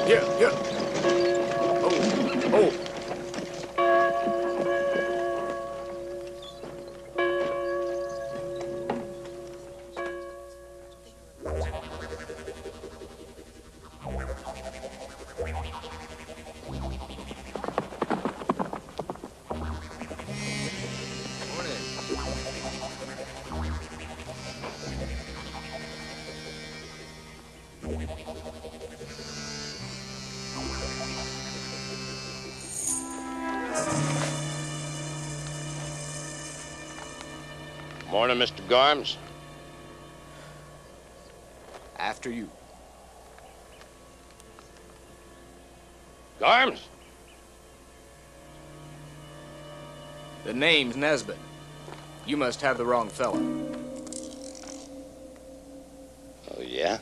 Yeah. Oh. Morning, Mr. Garms. After you. Garms? The name's Nesbitt. You must have the wrong fella. Oh, yeah?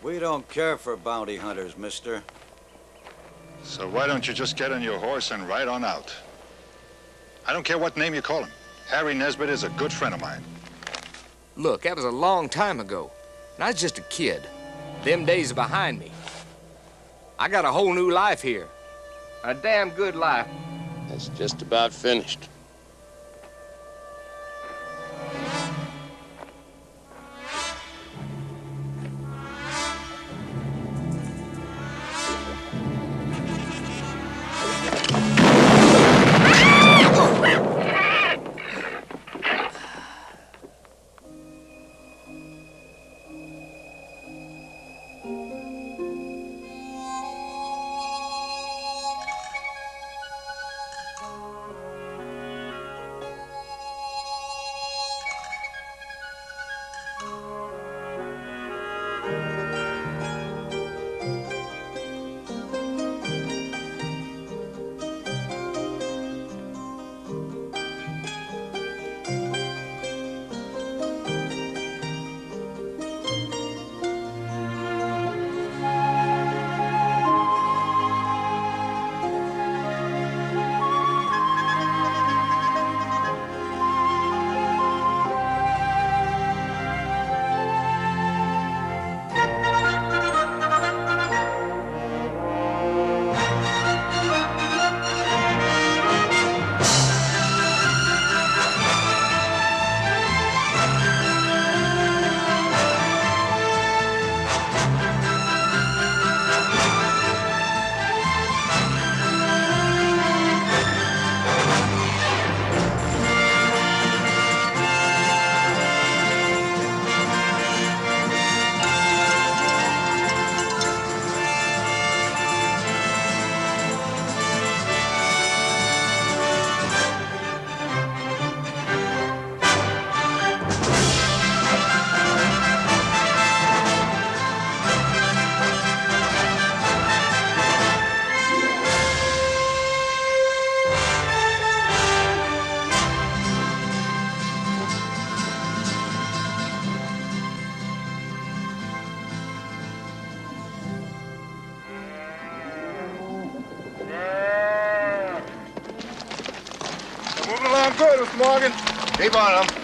We don't care for bounty hunters, mister. So why don't you just get on your horse and ride on out? I don't care what name you call him. Harry Nesbitt is a good friend of mine. Look, that was a long time ago. And I was just a kid. Them days are behind me. I got a whole new life here. A damn good life. That's just about finished. Good, Mr. Morgan. Keep on him.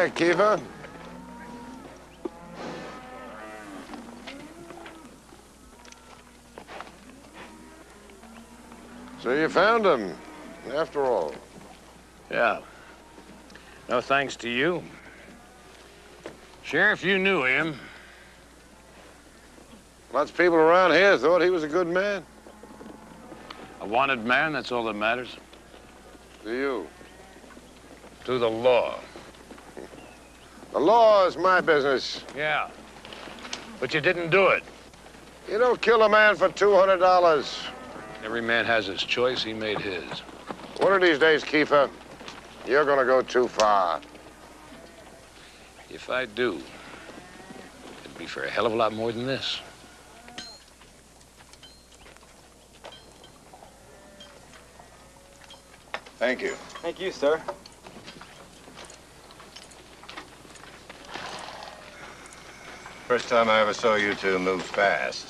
Hi, Kiefer. So you found him, after all. Yeah. No thanks to you. Sheriff, you knew him. Lots of people around here thought he was a good man. A wanted man, that's all that matters. To you. To the law. The law is my business. Yeah. But you didn't do it. You don't kill a man for $200. Every man has his choice. He made his. One of these days, Kiefer, you're gonna go too far. If I do, it'd be for a hell of a lot more than this. Thank you. Thank you, sir. First time I ever saw you two move fast.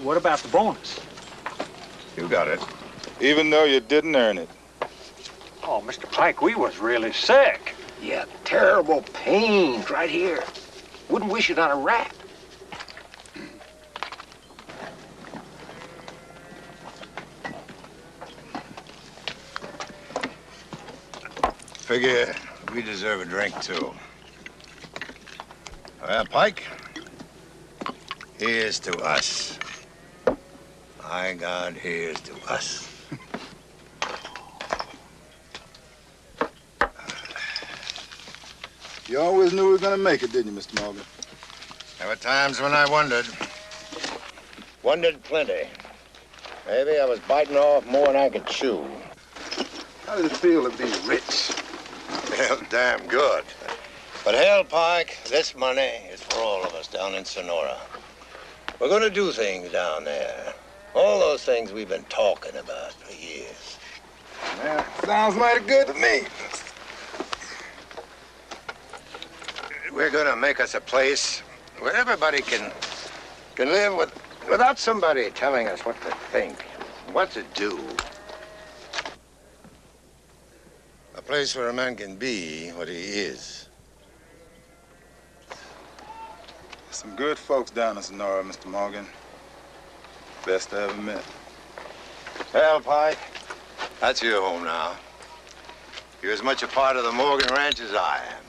What about the bonus? You got it. Even though you didn't earn it. Oh, Mr. Pike, we was really sick. Yeah, terrible pains right here. Wouldn't wish it on a rat. Figure we deserve a drink, too. Well, Pike, here's to us. My God, here's to us. You always knew we were gonna make it, didn't you, Mr. Morgan? There were times when I wondered. Wondered plenty. Maybe I was biting off more than I could chew. How did it feel to be rich? Well, damn good. But hell, Pike, this money is for all of us down in Sonora. We're gonna do things down there. All those things we've been talking about for years. Man, sounds mighty good to me. We're gonna make us a place where everybody can live without somebody telling us what to think, what to do. A place where a man can be what he is. Some good folks down in Sonora, Mr. Morgan. Best I ever met. Well, Pike, that's your home now. You're as much a part of the Morgan Ranch as I am.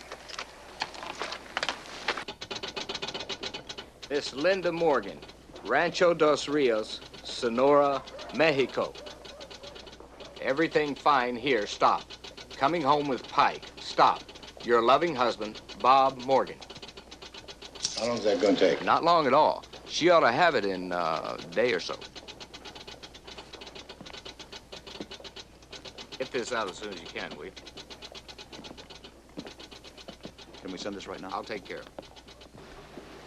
Miss Linda Morgan, Rancho Dos Rios, Sonora, Mexico. Everything fine here, stop. Coming home with Pike, stop. Your loving husband, Bob Morgan. How long's that gonna take? Not long at all. She ought to have it in a day or so. Get this out as soon as you can, will you? Can we send this right now? I'll take care of it.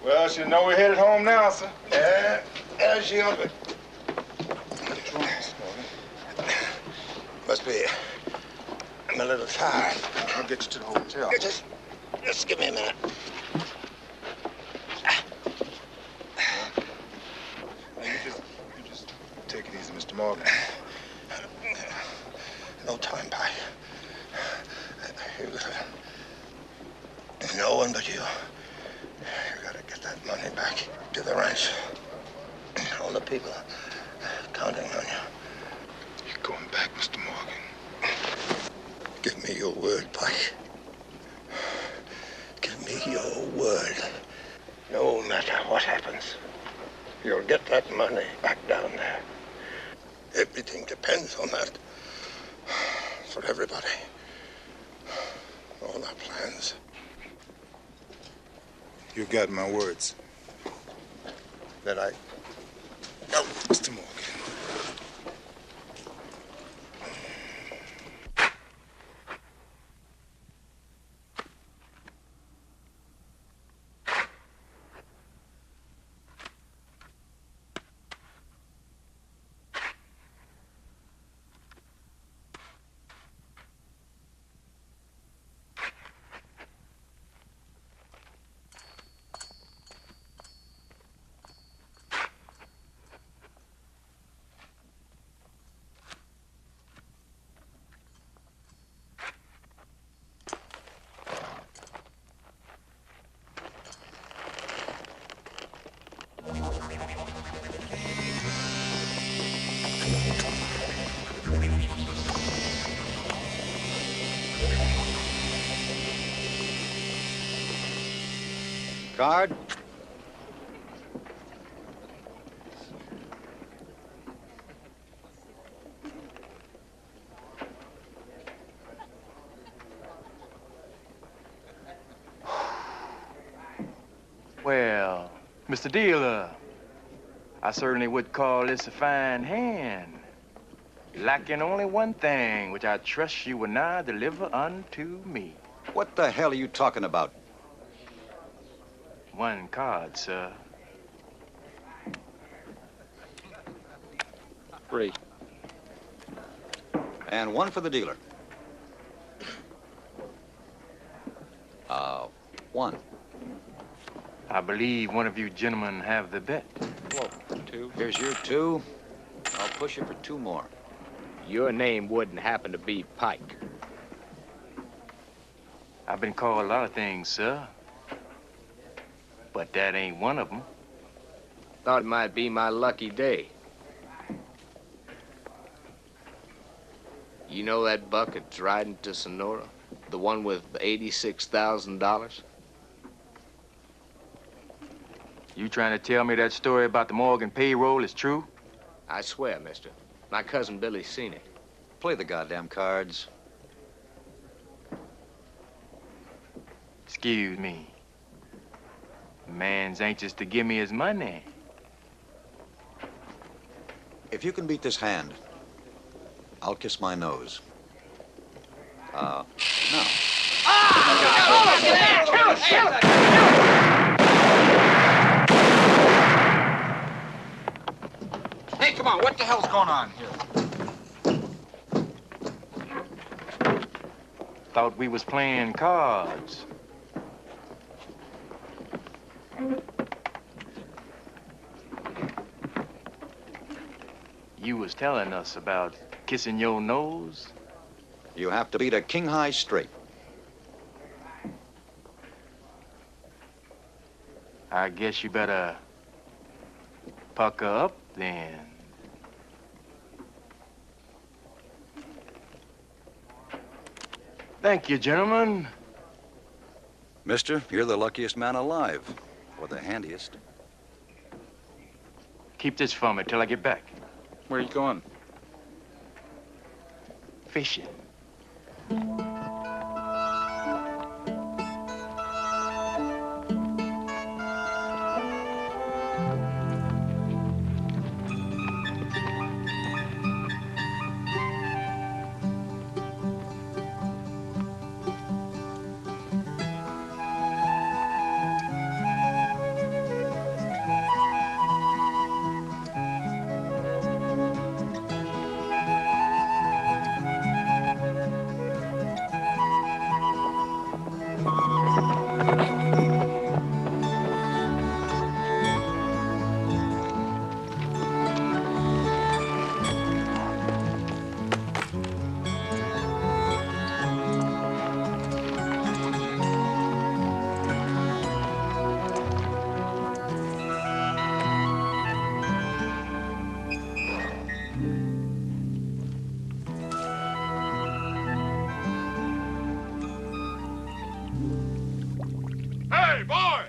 Well, she know we're headed home now, sir. Yeah, she ought to. What's wrong, Mr. Morgan? Must be. I'm a little tired. I'll get you to the hotel. Just give me a minute. You just take it easy, Mr. Morgan. No time, Pike. No one but you. You gotta get that money back to the ranch. All the people counting on you. You're going back, Mr. Morgan. Give me your word, Pike. Give me your word. No matter what happens, you'll get that money back down there. Everything depends on that. For everybody. All our plans. You got my words. That I... No, Mr. Morgan. Card? Well, Mr. Dealer, I certainly would call this a fine hand. Lacking only one thing, which I trust you will now deliver unto me. What the hell are you talking about? One card, sir. 3. And one for the dealer. 1. I believe one of you gentlemen have the bet. Whoa, 2. Here's your 2. I'll push you for 2 more. Your name wouldn't happen to be Pike. I've been called a lot of things, sir. But that ain't one of them. Thought it might be my lucky day. You know that bucket's riding to Sonora? The one with $86,000? You trying to tell me that story about the Morgan payroll is true? I swear, mister. My cousin Billy's seen it. Play the goddamn cards. Excuse me. The man's anxious to give me his money. If you can beat this hand, I'll kiss my nose. No. Hey, come on, what the hell's going on here? Thought we was playing cards. You was telling us about kissing your nose? You have to beat a king high straight. I guess you better pucker up then. Thank you, gentlemen. Mister, you're the luckiest man alive. Or the handiest. Keep this for me till I get back. Where are you going? Fishing. Hey, boy!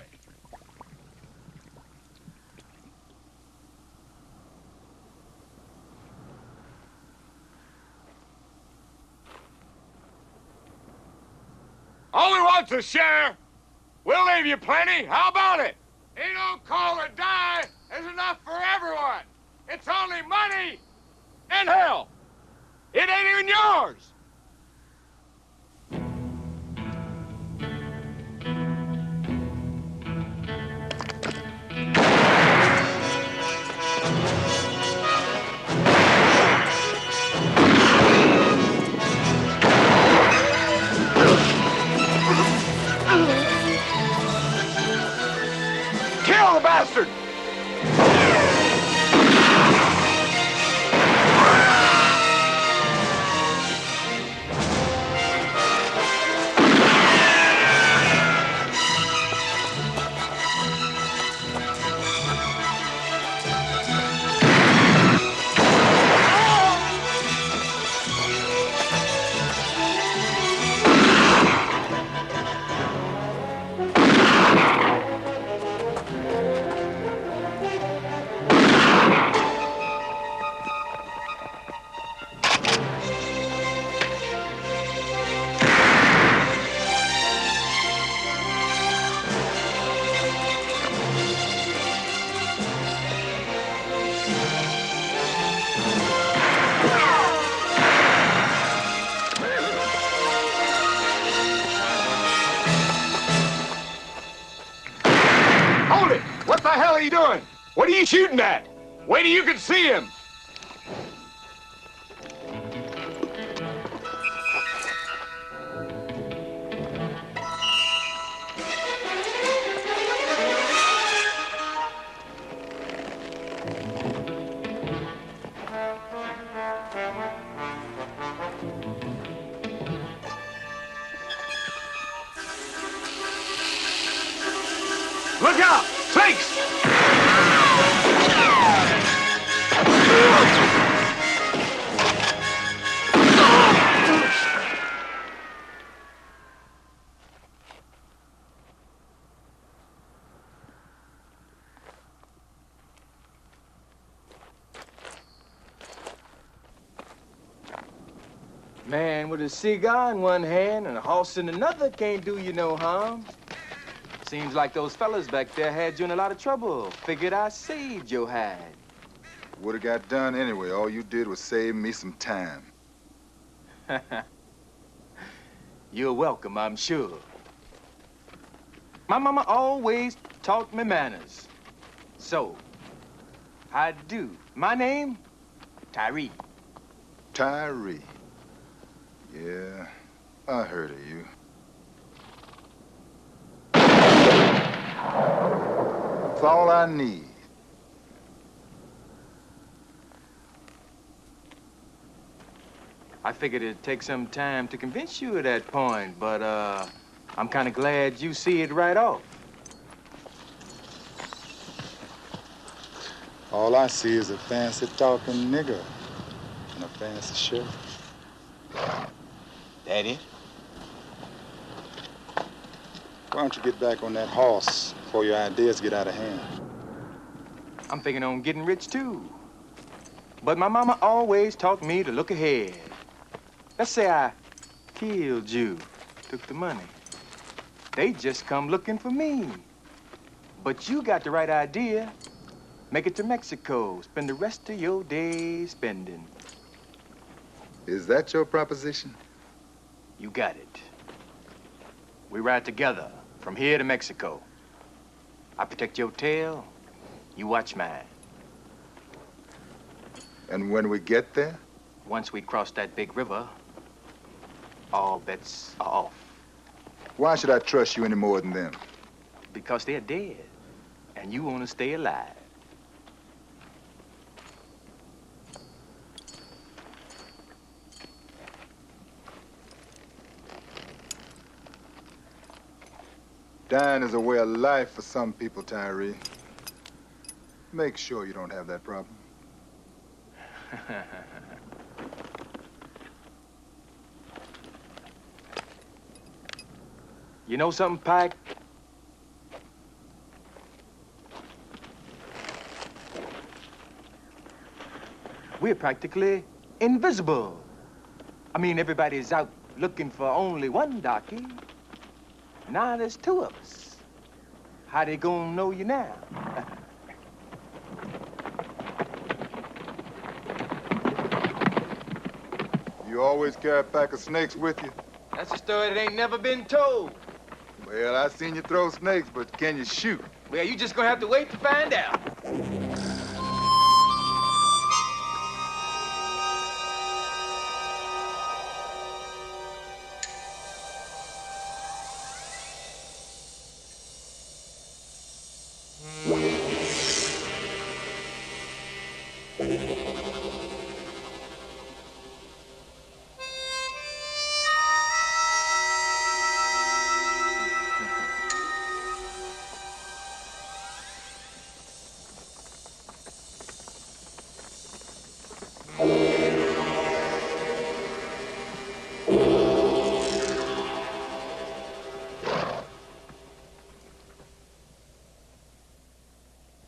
All we want's a share. We'll leave you plenty. How about it? Ain't no call or die. There's enough for everyone. It's only money and hell. It ain't even yours. Kill the bastard! Hold it! What the hell are you doing? What are you shooting at? Wait till you can see him. Look out! Snakes! Man with a cigar in one hand and a horse in another can't do you no harm. Seems like those fellas back there had you in a lot of trouble. Figured I saved your hide. Would have got done anyway. All you did was save me some time. You're welcome, I'm sure. My mama always taught me manners. So, I do. My name, Tyree. Tyree. Yeah, I heard of you. That's all I need. I figured it'd take some time to convince you of that point, but, I'm kind of glad you see it right off. All I see is a fancy-talking nigger and a fancy shirt. That it? Why don't you get back on that horse before your ideas get out of hand? I'm thinking on getting rich, too. But my mama always taught me to look ahead. Let's say I killed you, took the money. They just come looking for me. But you got the right idea. Make it to Mexico, spend the rest of your days spending. Is that your proposition? You got it. We ride together from here to Mexico. I protect your tail, you watch mine. And when we get there? Once we cross that big river, all bets are off. Why should I trust you any more than them? Because they're dead, and you want to stay alive. Dying is a way of life for some people, Tyree. Make sure you don't have that problem. You know something, Pike? We're practically invisible. I mean, everybody's out looking for only one darky. Now there's two of us. How they gonna know you now? You always carry a pack of snakes with you? That's a story that ain't never been told. Well, I seen you throw snakes, but can you shoot? Well, you just gonna have to wait to find out.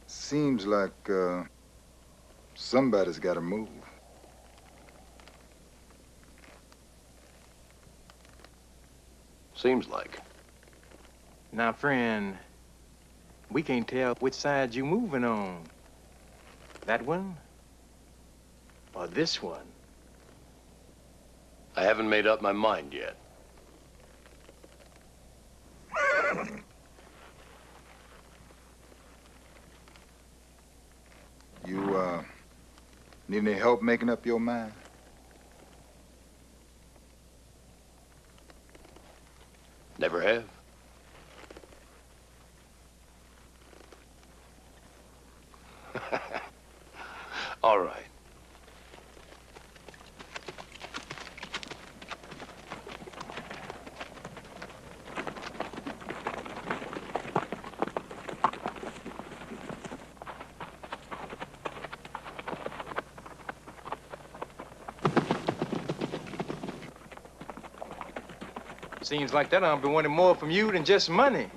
Seems like, somebody's got to move. Seems like. Now, friend, we can't tell which side you moving on. That one or this one? I haven't made up my mind yet. Need any help making up your mind? Never have. All right. Seems like that I'll be wanting more from you than just money.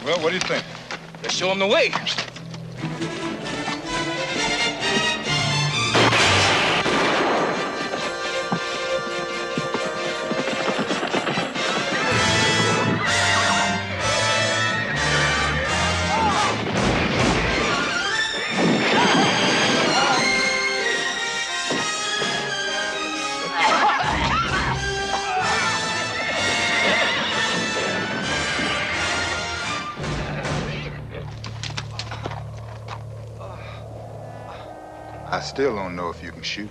Well, what do you think? Let's show him the way. I still don't know if you can shoot.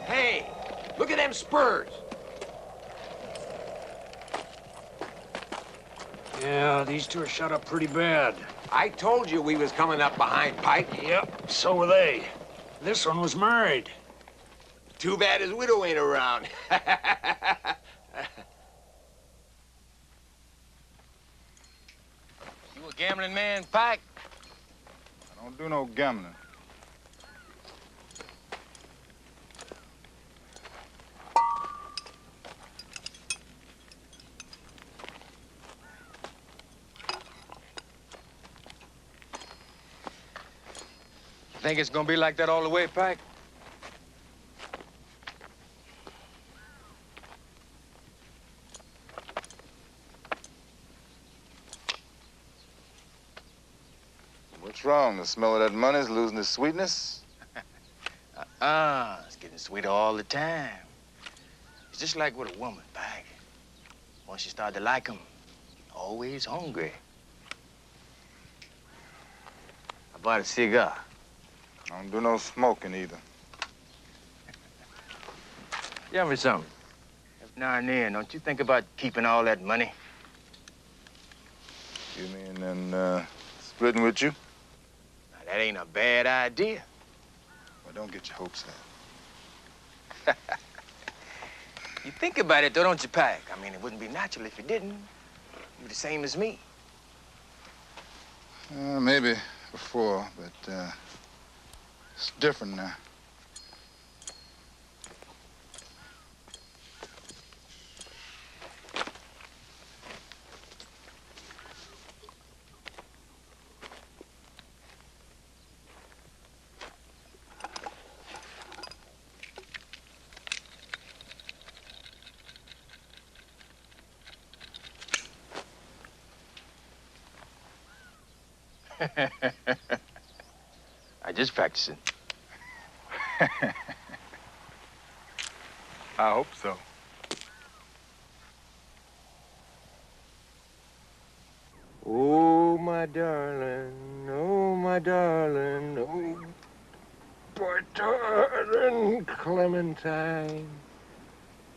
Hey, look at them spurs. Yeah, these two are shot up pretty bad. I told you we was coming up behind Pike. Yep, so were they. This one was married. Too bad his widow ain't around. You a gambling man, Pike? I don't do no gambling. Think it's gonna be like that all the way, Pike? What's wrong? The smell of that money's losing its sweetness? It's getting sweeter all the time. It's just like with a woman, Pike. Once you start to like 'em, you're always hungry. I bought a cigar. I don't do no smoking either. Tell me something. Every now and then, don't you think about keeping all that money? You mean then splitting with you? Now, that ain't a bad idea. Well, don't get your hopes up. You think about it, though, don't you, Pike? I mean, it wouldn't be natural if you didn't. You're the same as me. Maybe before, but it's different now. I just practicing. I hope so. Oh, my darling, oh, my darling, oh, my darling Clementine,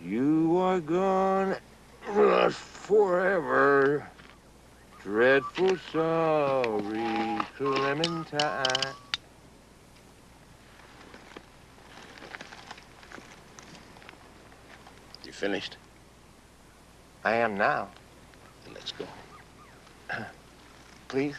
you are gone forever. Dreadful sorry, Clementine. You finished? I am now. Then let's go. Please?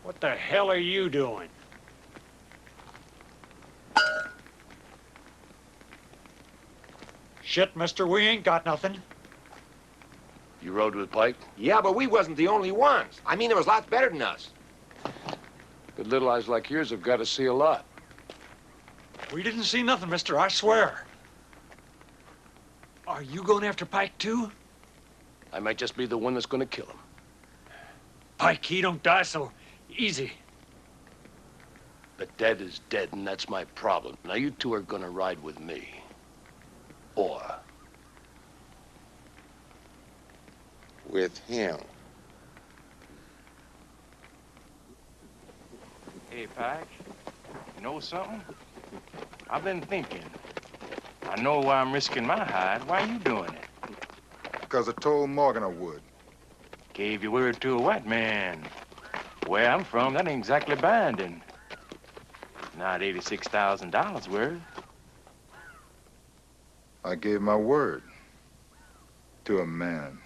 What the hell are you doing? Shit, mister, we ain't got nothing. You rode with Pike? Yeah, but we wasn't the only ones. I mean, there was lots better than us. But little eyes like yours have got to see a lot. We didn't see nothing, mister, I swear. Are you going after Pike, too? I might just be the one that's going to kill him. Pike, he don't die so easy. But dead is dead, and that's my problem. Now, you two are going to ride with me. Or With him. Hey, Pike, you know something? I've been thinking. I know why I'm risking my hide. Why are you doing it? Because I told Morgan I would. Gave your word to a white man. Where I'm from, that ain't exactly binding. Not $86,000 worth. I gave my word to a man.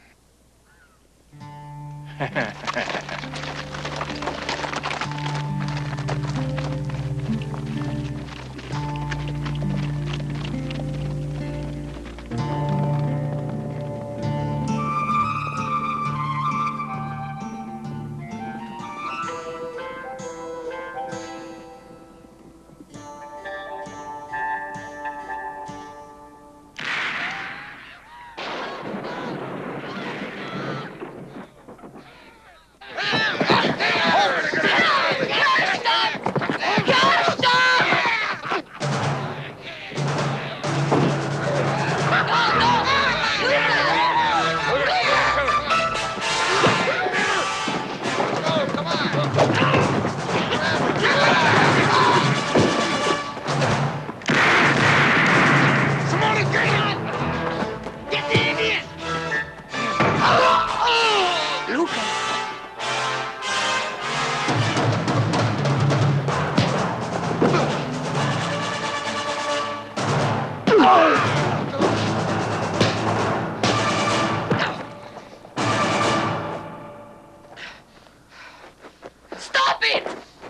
Stop it!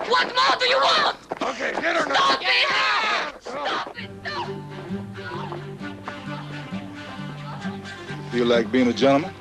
What more do you want? Okay, get her now. Stop it! Stop it! Feel like being a gentleman?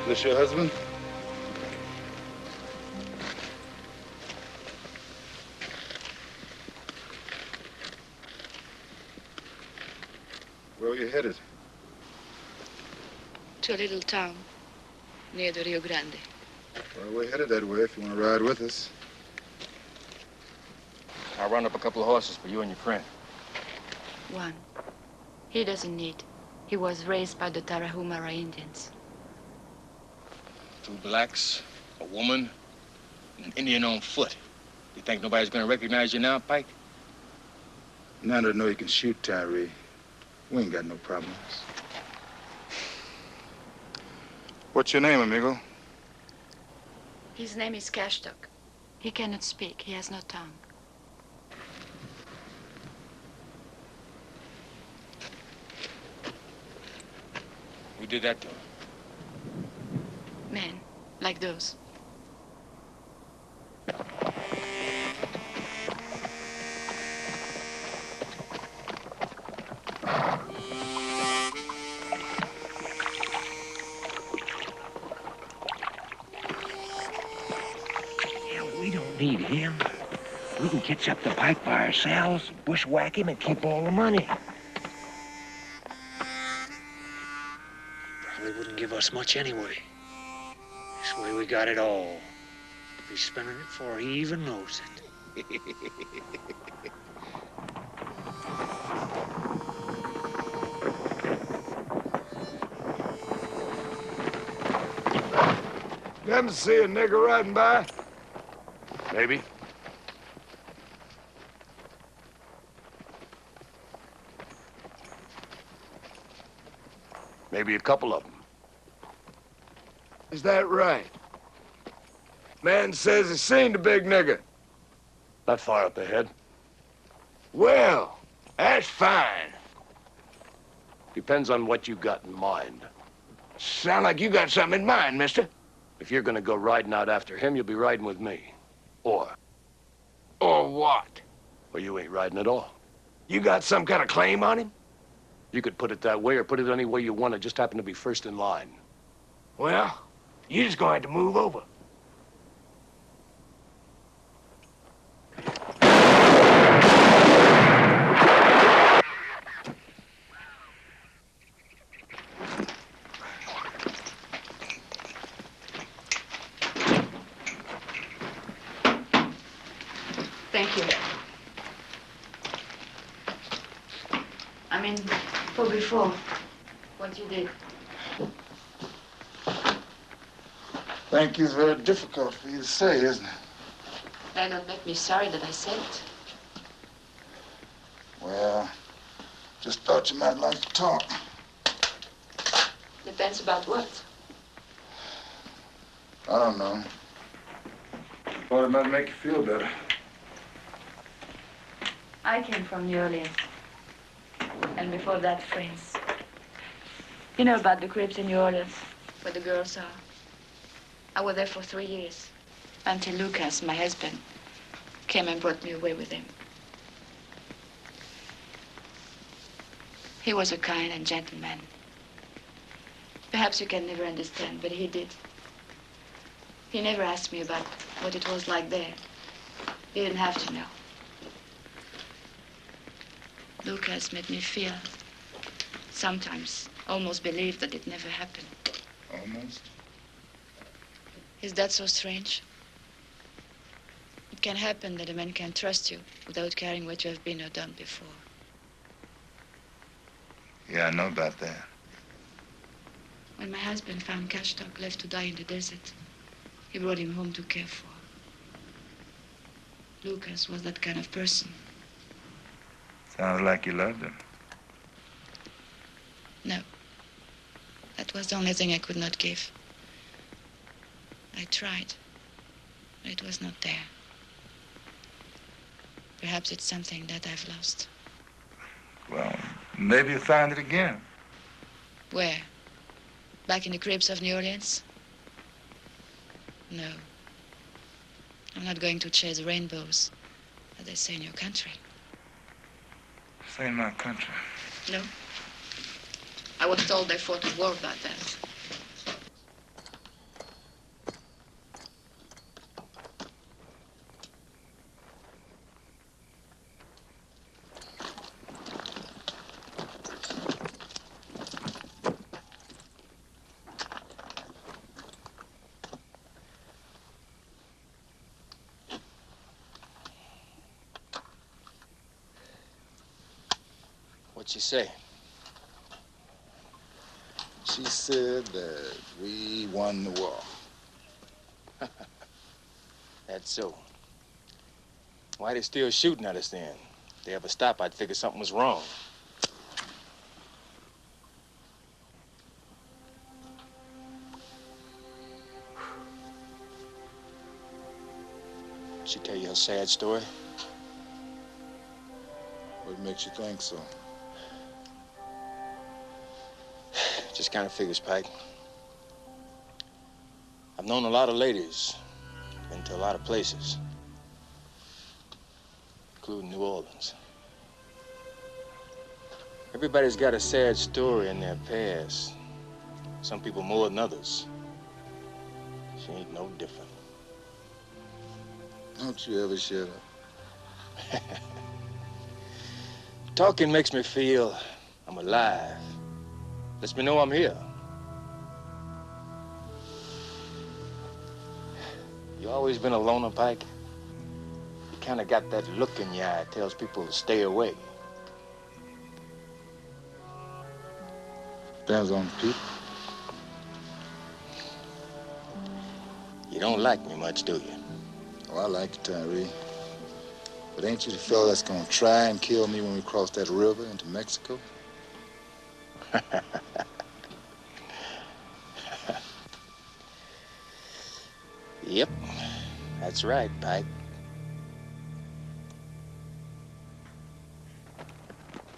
This your husband? Where are you headed? to a little town near the Rio Grande. Well, we're headed that way if you want to ride with us. I'll run up a couple of horses for you and your friend. One. He doesn't need. He was raised by the Tarahumara Indians. 2 blacks, a woman, and an Indian on foot. You think nobody's gonna recognize you now, Pike? Now that I know you can shoot, Tyree, we ain't got no problems. What's your name, amigo? His name is Cashtock. He cannot speak. He has no tongue. Who did that to him? Men, like those. We don't need him. We can catch up to Pike by ourselves, bushwhack him, and keep all the money. Probably wouldn't give us much anyway. This way we got it all. He's spending it before he even knows it. Them see a nigger riding by? Maybe. Maybe a couple of them. Is that right? Man says he's seen the big nigger. Not far up ahead. Well, that's fine. Depends on what you got in mind. Sound like you got something in mind, mister. If you're gonna go riding out after him, you'll be riding with me. Or what? Or you ain't riding at all. You got some kind of claim on him? You could put it that way or put it any way you want. It just happen to be first in line. Well, you just gonna have to move over. Thank you. I mean, for before, what you did. Thank you is very difficult for you to say, isn't it? That don't make me sorry that I said it. Well, just thought you might like to talk. Depends about what. I don't know. Thought it might make you feel better. I came from New Orleans. And before that, friends. You know about the cribs in New Orleans, where the girls are. I was there for 3 years, until Lucas, my husband, came and brought me away with him. He was a kind and gentle man. Perhaps you can never understand, but he did. He never asked me about what it was like there. He didn't have to know. Lucas made me feel, sometimes, almost believe that it never happened. Almost? Is that so strange? It can happen that a man can trust you without caring what you have been or done before. Yeah, I know about that. When my husband found Cashtock left to die in the desert, he brought him home to care for. Lucas was that kind of person. Sounds like you loved him. No. That was the only thing I could not give. I tried, but it was not there. Perhaps it's something that I've lost. Well, maybe you'll find it again. Where? Back in the cribs of New Orleans? No. I'm not going to chase rainbows, as they say in your country. This ain't my country. No. I was told they fought a war about that. What'd she say? She said that we won the war. That's so. Why they still shooting at us then? If they ever stop, I'd figure something was wrong. She tell you her sad story? What makes you think so? Just kind of figures, Pike. I've known a lot of ladies, been to a lot of places, including New Orleans. Everybody's got a sad story in their past. Some people more than others. She ain't no different. Don't you ever shut up. Talking makes me feel I'm alive. Lets me know I'm here. You always been a loner, Pike? You kind of got that look in your eye that tells people to stay away. Depends on the people. You don't like me much, do you? Oh, I like you, Tyree. But ain't you the fellow that's gonna try and kill me when we cross that river into Mexico? Yep, that's right, Pike.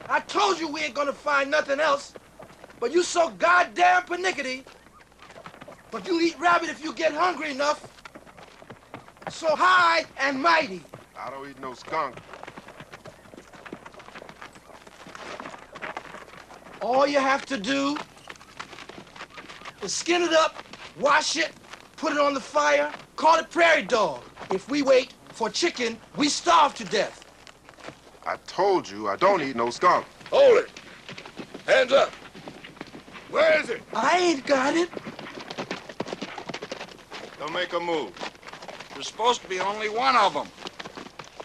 I told you we ain't gonna find nothing else, but you so goddamn pernickety. But you eat rabbit if you get hungry enough. So high and mighty. I don't eat no skunk. All you have to do is skin it up, wash it, put it on the fire, call it prairie dog. If we wait for chicken, we starve to death. I told you I don't eat no skunk. Hold it. Hands up. Where is it? I ain't got it. Don't make a move. There's supposed to be only one of them.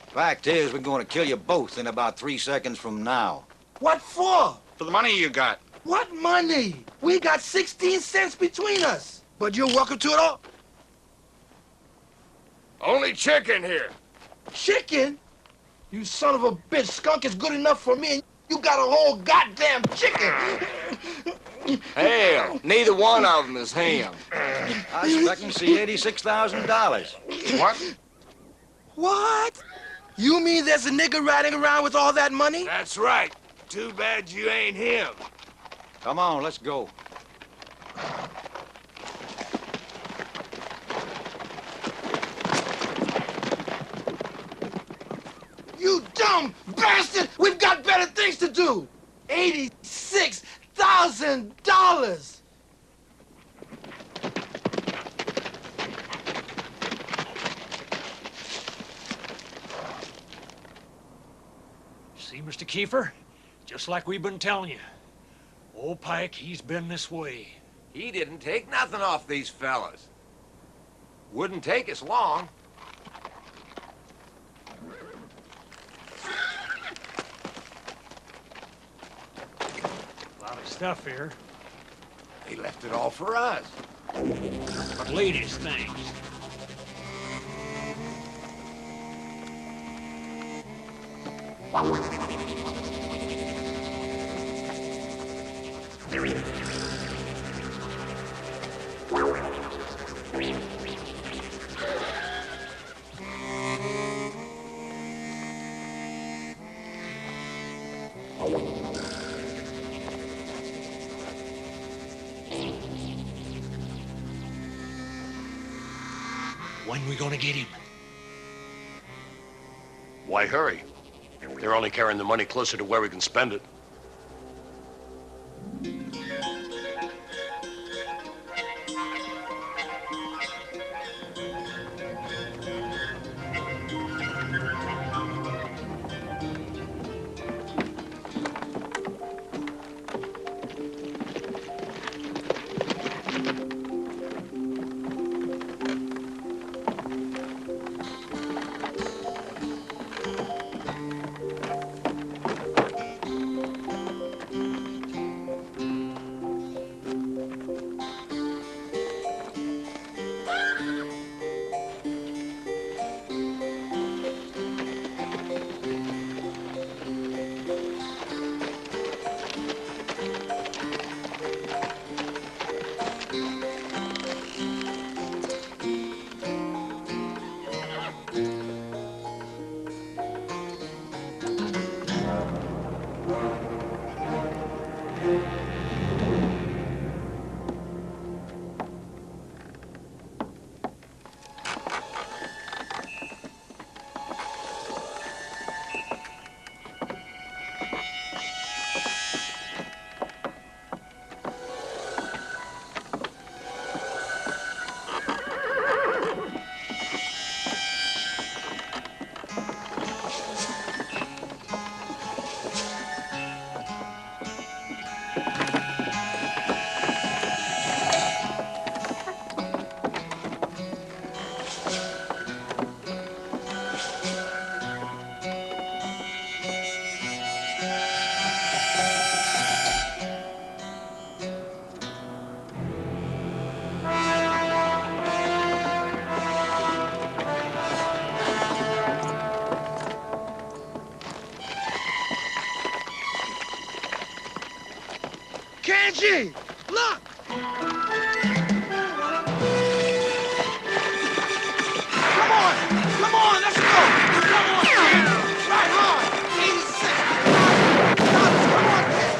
Fact is, we're going to kill you both in about 3 seconds from now. What for? For the money you got. What money? We got 16 cents between us. But you're welcome to it all. Only chicken here. Chicken? You son of a bitch, skunk is good enough for me, and you got a whole goddamn chicken. Hell, neither one of them is ham. I expect to see $86,000. What? What? You mean there's a nigger riding around with all that money? That's right. Too bad you ain't him. Come on, let's go. You dumb bastard! We've got better things to do! $86,000! See, Mr. Kiefer? Just like we've been telling you. Old Pike, he's been this way. He didn't take nothing off these fellas. Wouldn't take us long. A lot of stuff here. They left it all for us. But ladies' things. When we gonna get him? Why hurry? They're only carrying the money closer to where we can spend it. Kanji, look! Come on, let's go! Come on, right hard! 86! Come on, kid!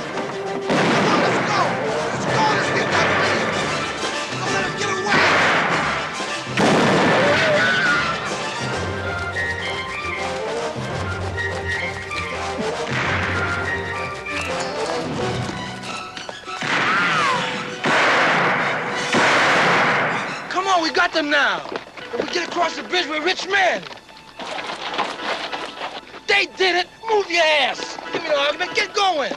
Come on, let's go! Let's get that money! Don't let him get away! Come on, we got them now! If we get across the bridge, we're rich men. They did it. Move your ass. Give me the argument. Get going.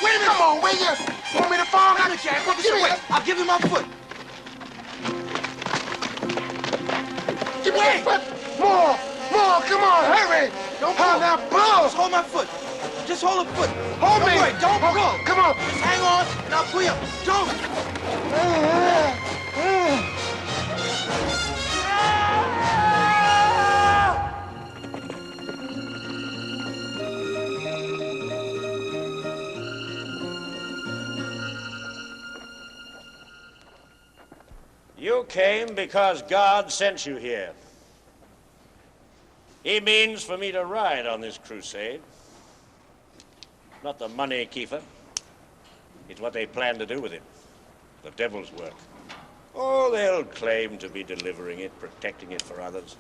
Wait a minute. Come on, will you? Want me to fall? Give me it. I'll give you my foot. Give me your foot. More. Come on, hurry. Don't pull. Now, pull. Just hold my foot. Just hold the foot. Hold me. Don't pull. Come on. Just hang on, and I'll pull you up. Don't. You came because God sent you here. He means for me to ride on this crusade. Not the money, Kiefer. It's what they plan to do with it. The devil's work. Oh, they'll claim to be delivering it, protecting it for others.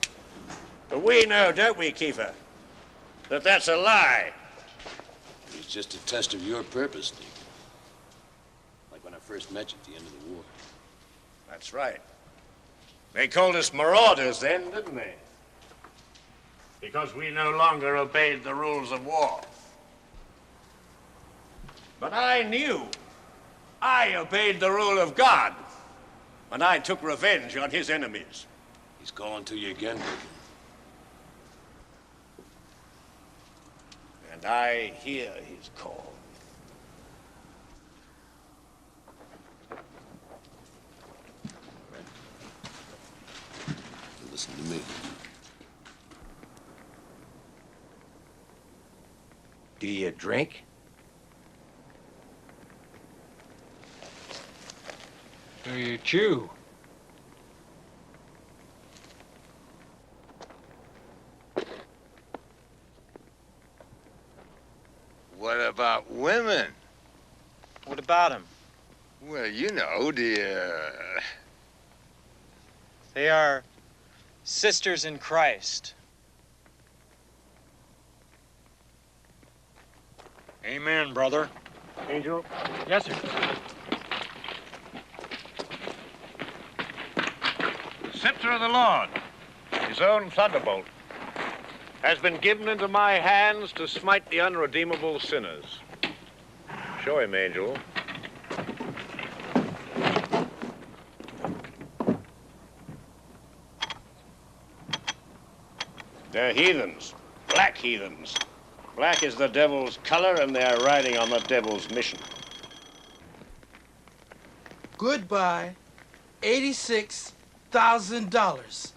But we know, don't we, Kiefer, that that's a lie. It's just a test of your purpose, Nick. Like when I first met you at the end of the war. That's right. They called us marauders then, didn't they? Because we no longer obeyed the rules of war. But I knew I obeyed the rule of God when I took revenge on his enemies. He's calling to you again, Dick. And I hear his call. Listen to me. Do you drink? Do you chew? What about women? What about them? Well, you know, They are sisters in Christ. Amen, brother. Angel? Yes, sir. The scepter of the Lord, his own thunderbolt, has been given into my hands to smite the unredeemable sinners. Show him, Angel. They're heathens, black heathens. Black is the devil's color, and they're riding on the devil's mission. Goodbye, $86,000.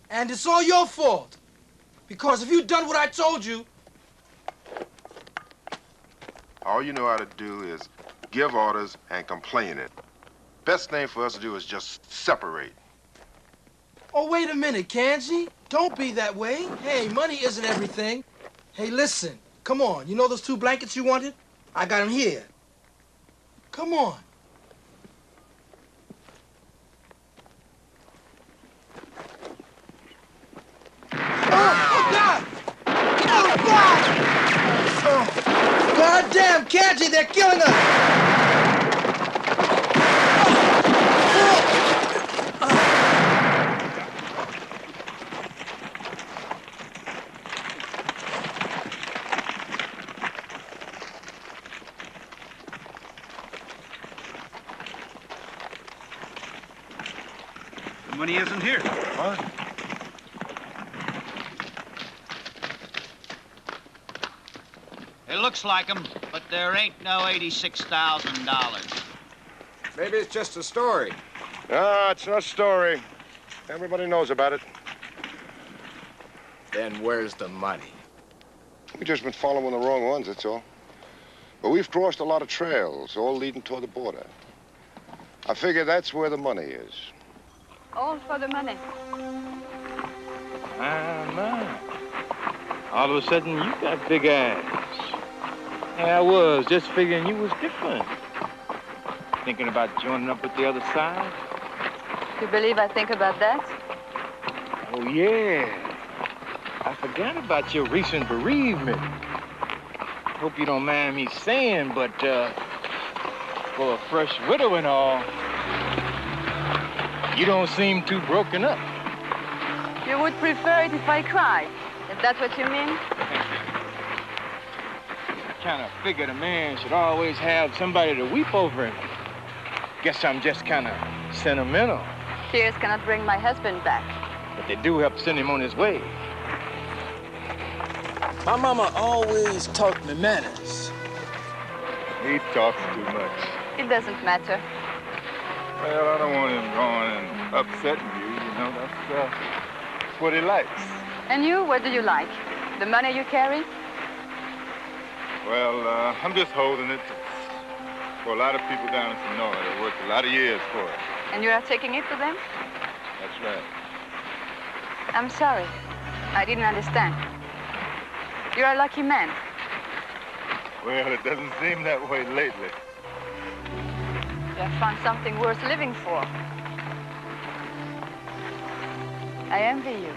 And it's all your fault. Because if you'd done what I told you... All you know how to do is give orders and complain it. Best thing for us to do is just separate. Oh, wait a minute, Kanji. Don't be that way. Hey, money isn't everything. Hey, listen. Come on. You know those 2 blankets you wanted? I got them here. Come on. Oh, God! Oh, God! Oh, goddamn, Kanji, they're killing us! when he isn't here. What? It looks like him, but there ain't no $86,000. Maybe it's just a story. No, it's no story. Everybody knows about it. Then where's the money? We've just been following the wrong ones, that's all. But we've crossed a lot of trails, all leading toward the border. I figure that's where the money is. All for the money. My. All of a sudden, you got big eyes. Yeah, I was just figuring you was different. Thinking about joining up with the other side? You believe I think about that? Oh, yeah. I forgot about your recent bereavement. Hope you don't mind me saying, but for a fresh widow and all, you don't seem too broken up. You would prefer it if I cried. Is that what you mean? I kind of figured a man should always have somebody to weep over him. Guess I'm just kind of sentimental. Tears cannot bring my husband back. But they do help send him on his way. My mama always taught me manners. He talks too much. It doesn't matter. Well, I don't want him going and upsetting you, you know. That's what he likes. And you, what do you like? The money you carry? Well, I'm just holding it for a lot of people down in Sonora that worked a lot of years for it. And you are taking it to them? That's right. I'm sorry. I didn't understand. You're a lucky man. Well, it doesn't seem that way lately. You have found something worth living for. I envy you.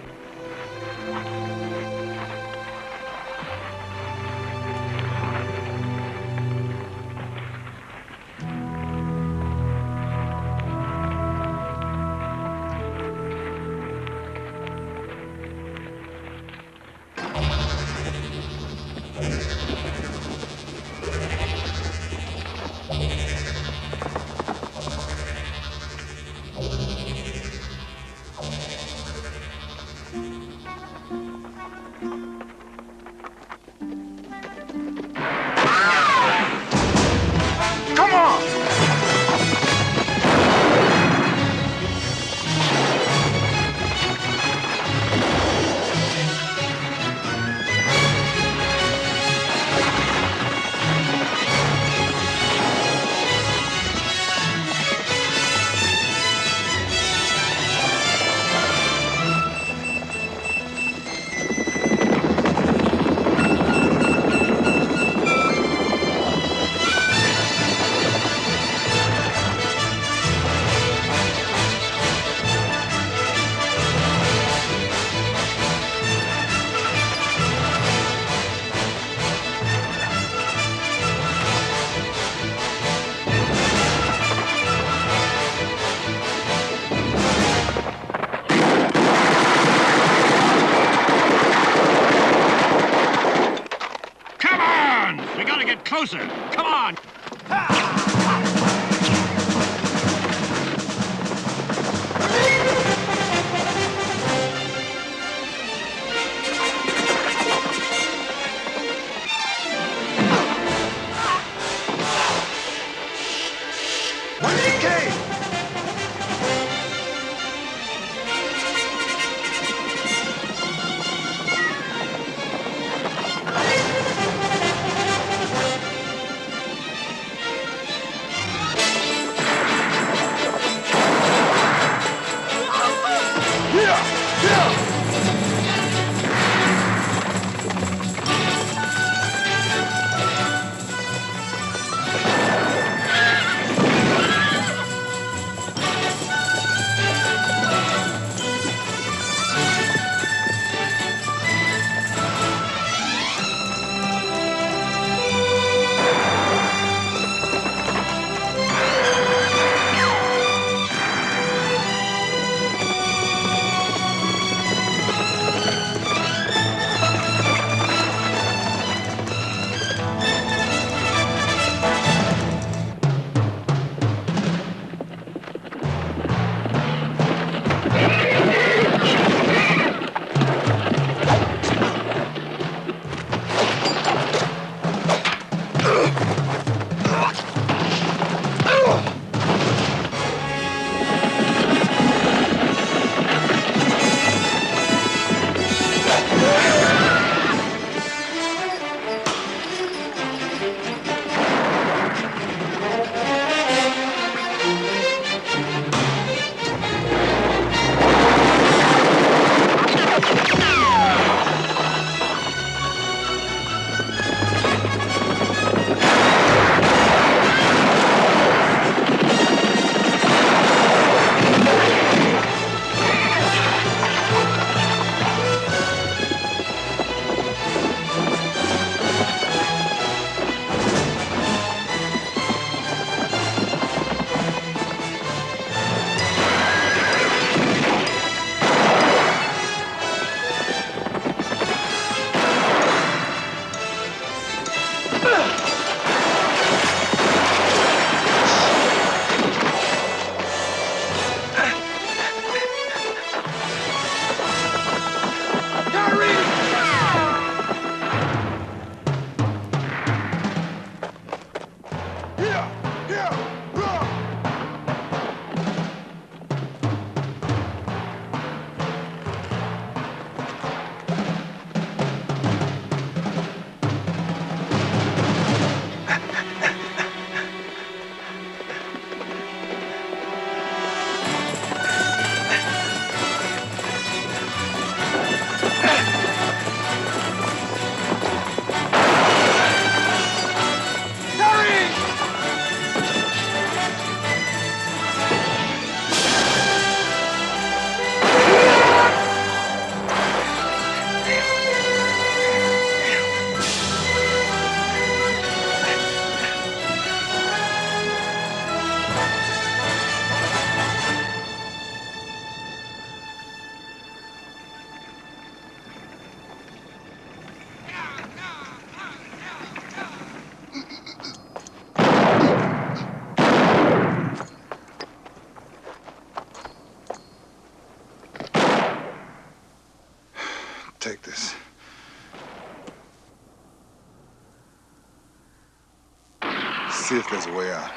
Closer! Come on! see if there's a way out.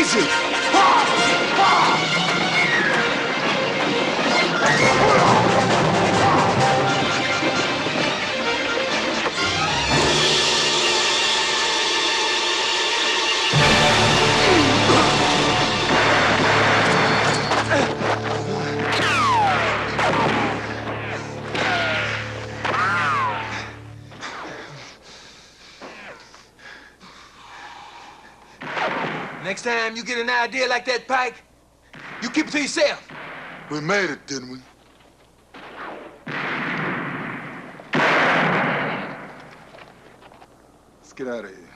crazy! you get an idea like that, Pike, you keep it to yourself. We made it, didn't we? Let's get out of here.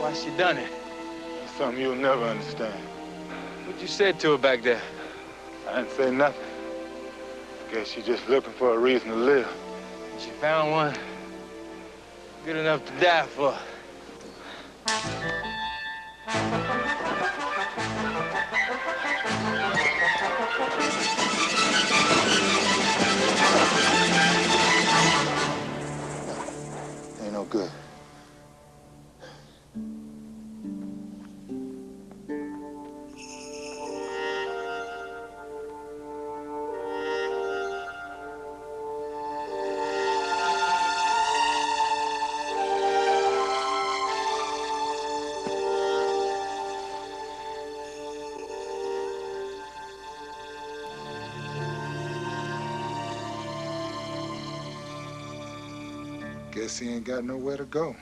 Why she done it? That's something you'll never understand. What you said to her back there? I didn't say nothing. Guess she's just looking for a reason to live. She found one good enough to die for. Ain't no good. Guess he ain't got nowhere to go.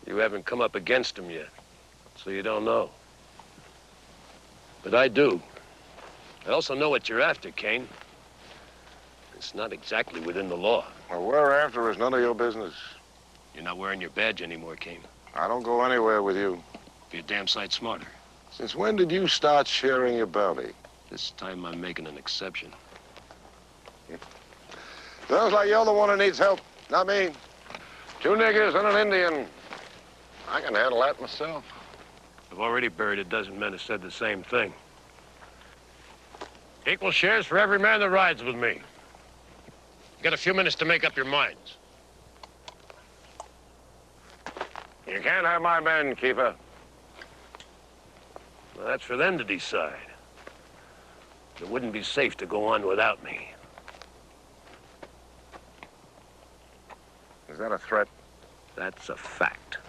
You haven't come up against him yet, so you don't know. But I do. I also know what you're after, Kane. It's not exactly within the law. Well, we're after is none of your business. You're not wearing your badge anymore, Kane. I don't go anywhere with you. Be a damn sight smarter. Since when did you start sharing your bounty? This time I'm making an exception. Sounds like you're the one who needs help, not me. 2 niggers and an Indian. I can handle that myself. I've already buried a dozen men who said the same thing. Equal shares for every man that rides with me. You got a few minutes to make up your minds. You can't have my men, Keeper. Well, that's for them to decide. It wouldn't be safe to go on without me. Is that a threat? That's a fact.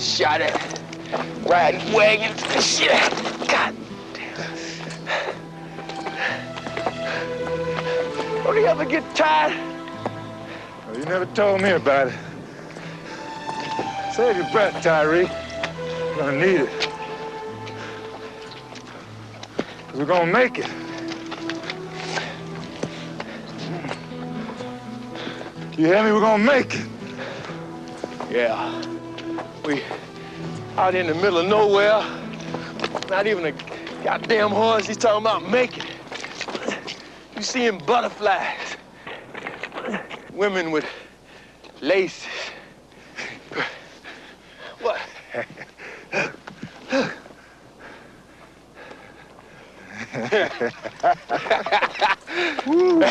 Shot at riding wagon. Shit. God damn. Don't you ever get tired? Well, you never told me about it. Save your breath, Tyree. You're gonna need it. 'Cause we're gonna make it. You hear me? We're gonna make it. Yeah. We out in the middle of nowhere. Not even a goddamn horse. He's talking about making it. You seeing butterflies. Women with laces. What? Woo.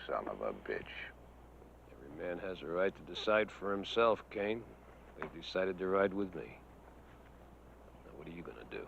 son of a bitch. Every man has a right to decide for himself, Kane. They've decided to ride with me. Now, what are you gonna do?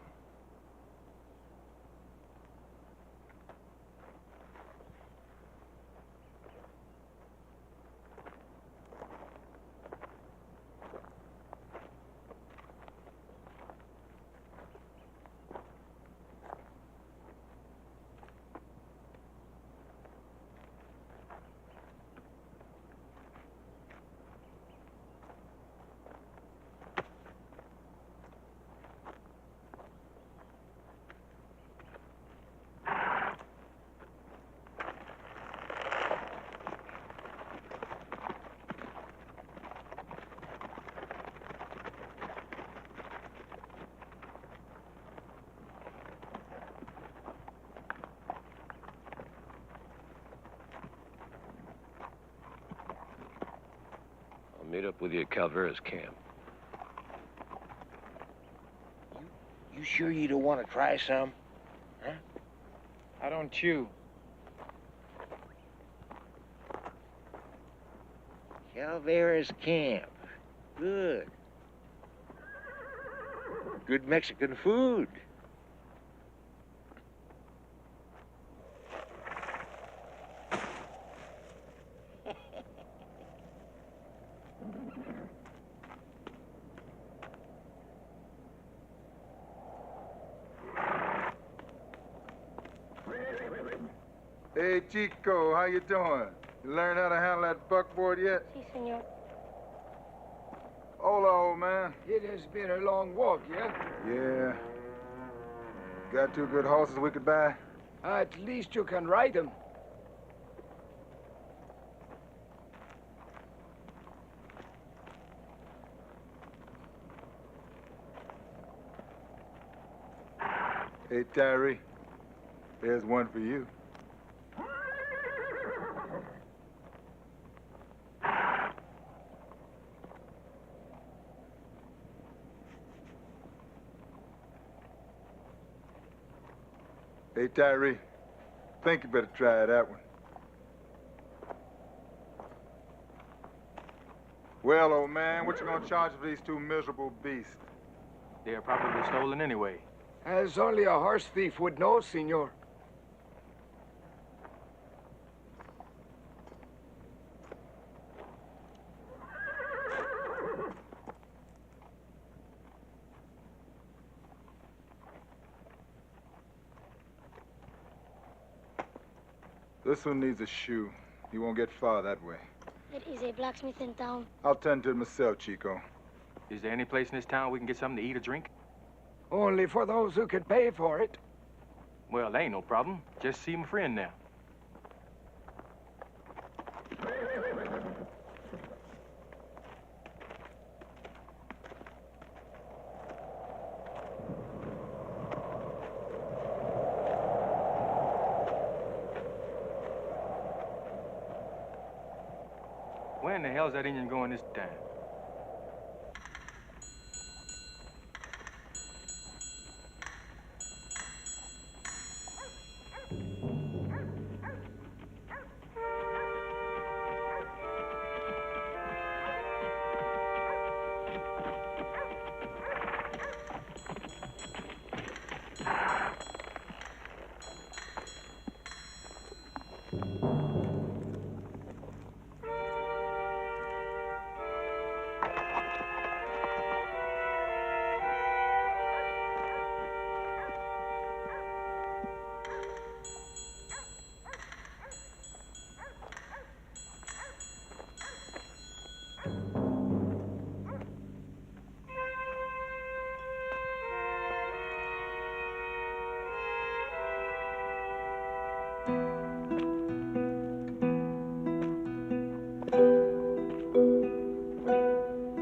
Meet up with you at Calvera's camp. You sure you don't want to try some? Huh? I don't chew. Calvera's camp. Good. Good Mexican food. Hey, Chico, how you doing? You learned how to handle that buckboard yet? Si, senor. Hola, old man. It has been a long walk, yeah? Yeah. Got 2 good horses we could buy? At least you can ride them. Hey, Tyree, there's one for you. Hey, Tyree, think you better try that one. Well, old man, what you gonna charge for these 2 miserable beasts? They're probably stolen anyway. As only a horse thief would know, senor. This one needs a shoe. He won't get far that way. There is a blacksmith in town. I'll tend to it myself, Chico. Is there any place in this town we can get something to eat or drink? Only for those who can pay for it. Well, there ain't no problem. Just see my friend now. Where in the hell's that Indian going this time?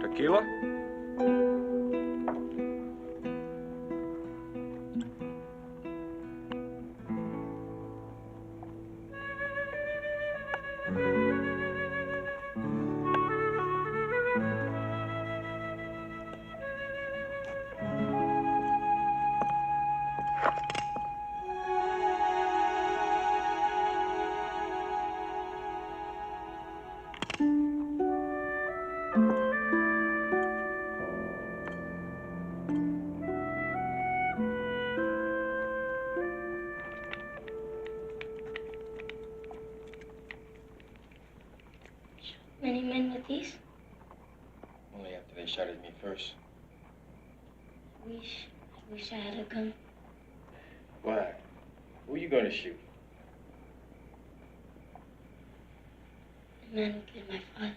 Tequila? Yes? Only after they shot at me first. I wish I had a gun. Why? Who you gonna shoot? The man who killed my father.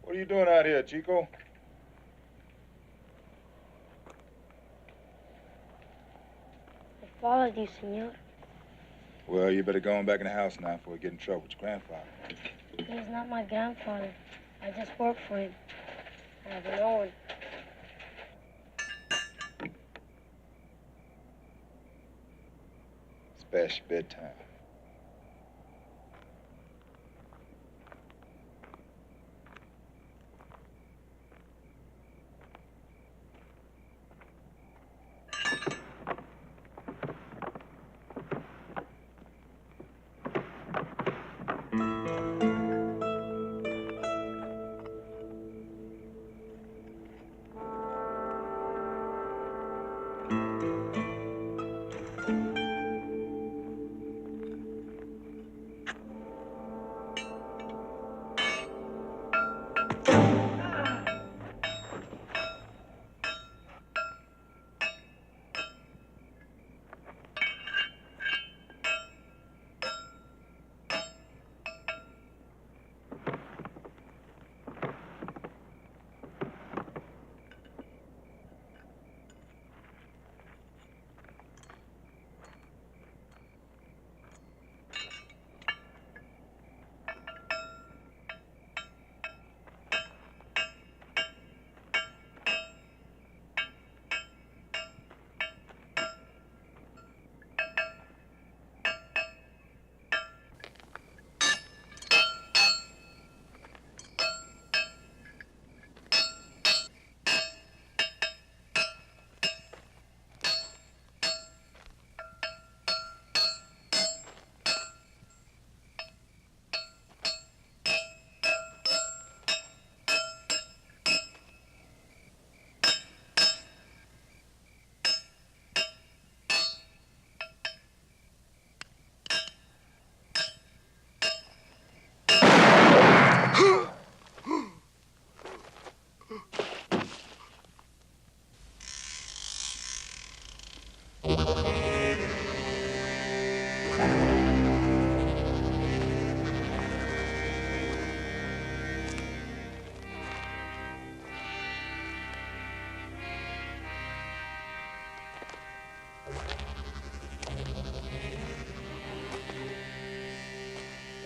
What are you doing out here, Chico? I followed you, senor. Well, you better go on back in the house now before we get in trouble with your grandfather. He is not my grandfather. I just work for him. I have no one. It's past your bedtime.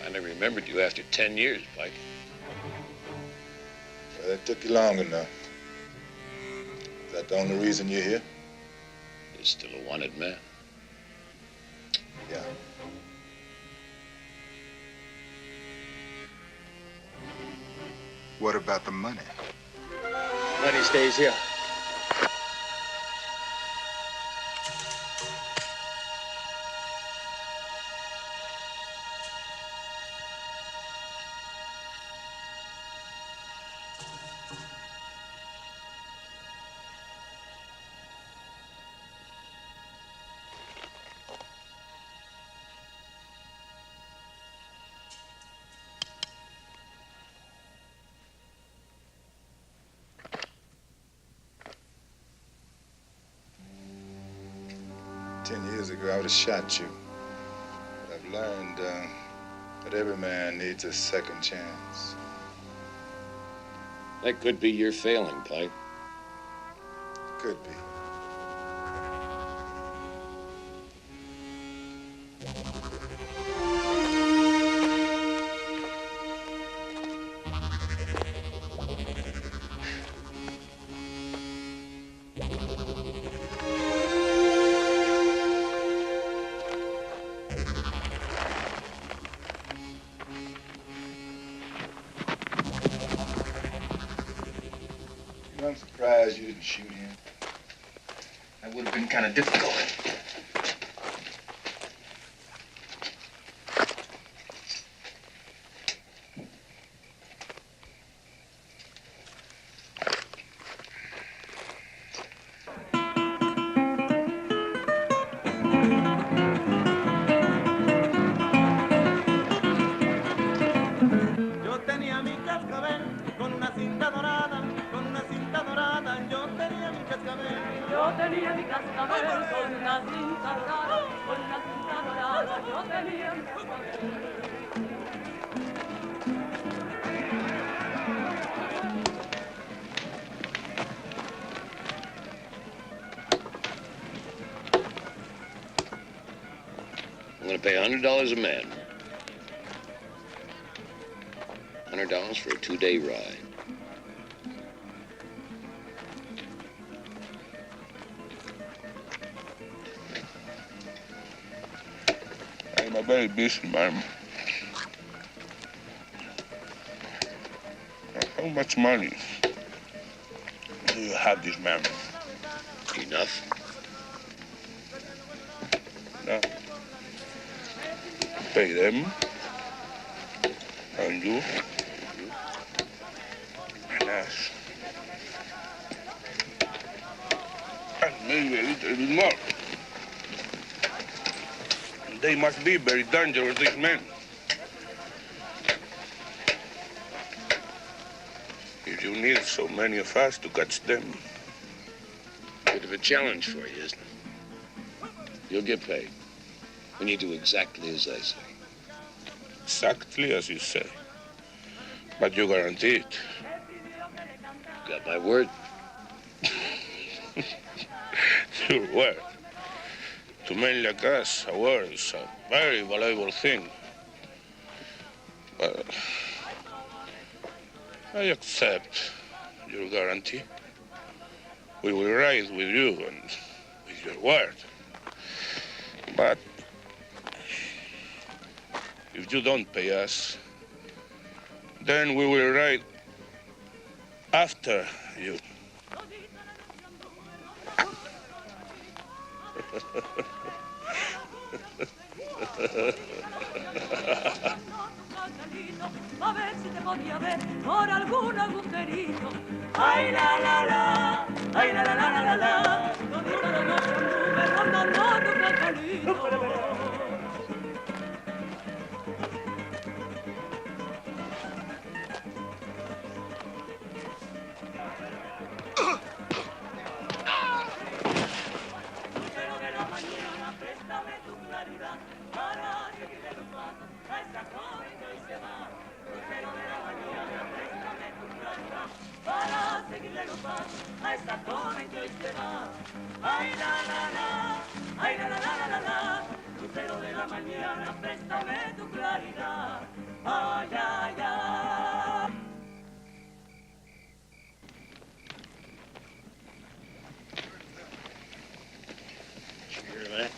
I remembered you after 10 years, Pike. Well, that took you long enough. Is that the only reason you're here? You're still a wanted man. Yeah. What about the money? Money stays here. Years ago, I would have shot you. But I've learned that every man needs a second chance. That could be your failing, Pike. Could be. I'm surprised you didn't shoot him. That would have been kind of difficult. I'm going to pay $100 a man. $100 for a 2-day ride. I'm a very busy man. How much money do you have this man? Enough. No. Pay them. And you. And us. And maybe a little bit more. They must be very dangerous, these men. If you need so many of us to catch them. Bit of a challenge for you, isn't it? You'll get paid when you do exactly as I say. Exactly as you say. But you guarantee it. Got my word? Your word. To men like us, a word is a very valuable thing. But I accept your guarantee. We will ride with you and with your word. But if you don't pay us, then we will ride after you. A ver si te podía ver por algún agujerito. Ay, la, la, la. Ay, la, la, la, la, la, la. No digo nada, no son números, no, no, no, Catalino. Lucero de la mañana, préstame tu claridad para seguirle los pasos a esa joven que hoy se va. Lucero de la mañana, préstame tu claridad para seguirle los pasos a esa joven que hoy se va. Ay, la, la, la, ay, la, la, la, la, la, la. Lucero de la mañana, préstame tu claridad. Ay, ay, ay. You hear that?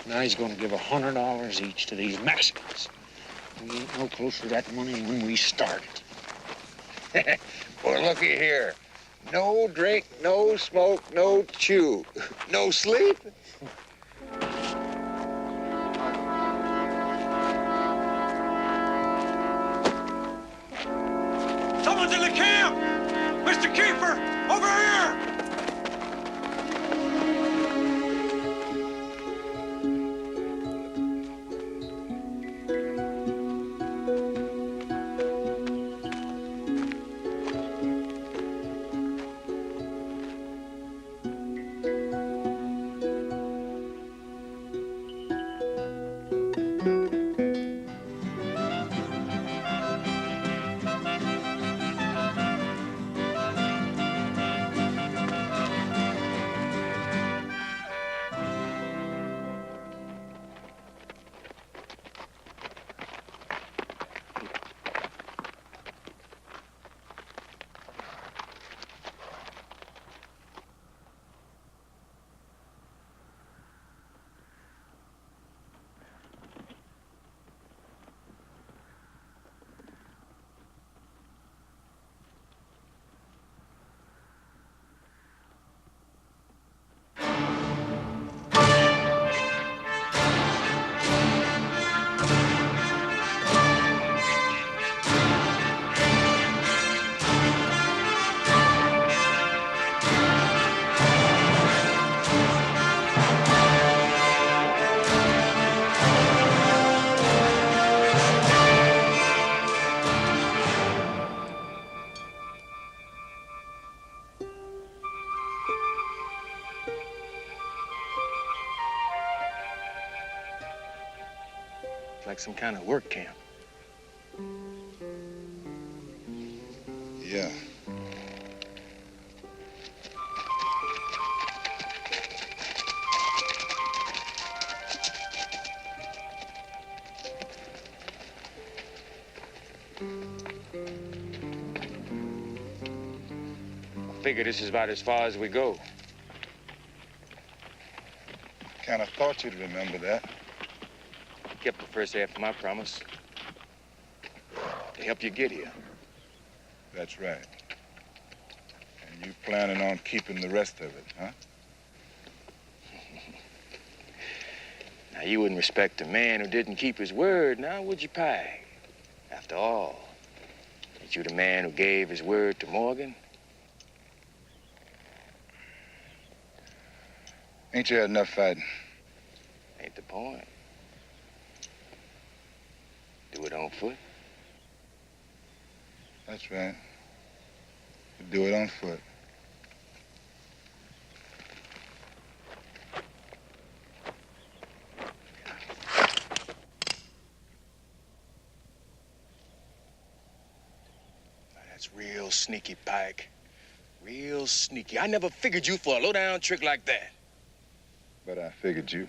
Now he's going to give $100 each to these Mexicans. We ain't no closer to that money when we started. Well, looky here. No drink, no smoke, no chew. No sleep? Someone's in the camp! Mr. Kiefer, over here! like some kind of work camp. Yeah. I figure this is about as far as we go. Kind of thought you'd remember that. Kept the first half of my promise to help you get here. That's right. And you planning on keeping the rest of it, huh? Now, you wouldn't respect a man who didn't keep his word, now would you, Pike? After all, ain't you the man who gave his word to Morgan? Ain't you had enough fighting? Ain't the point. Do it on foot. That's right. You do it on foot. That's real sneaky, Pike. Real sneaky. I never figured you for a low-down trick like that. But I figured you.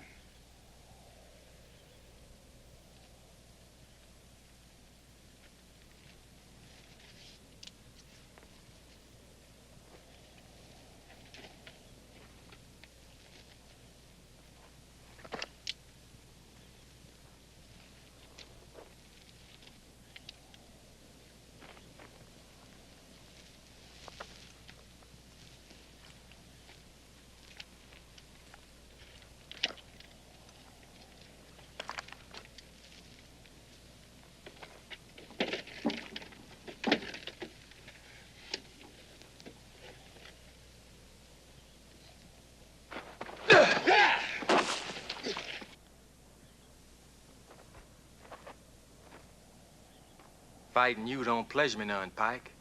Fighting you don't pleasure me none, Pike.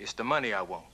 It's the money I want.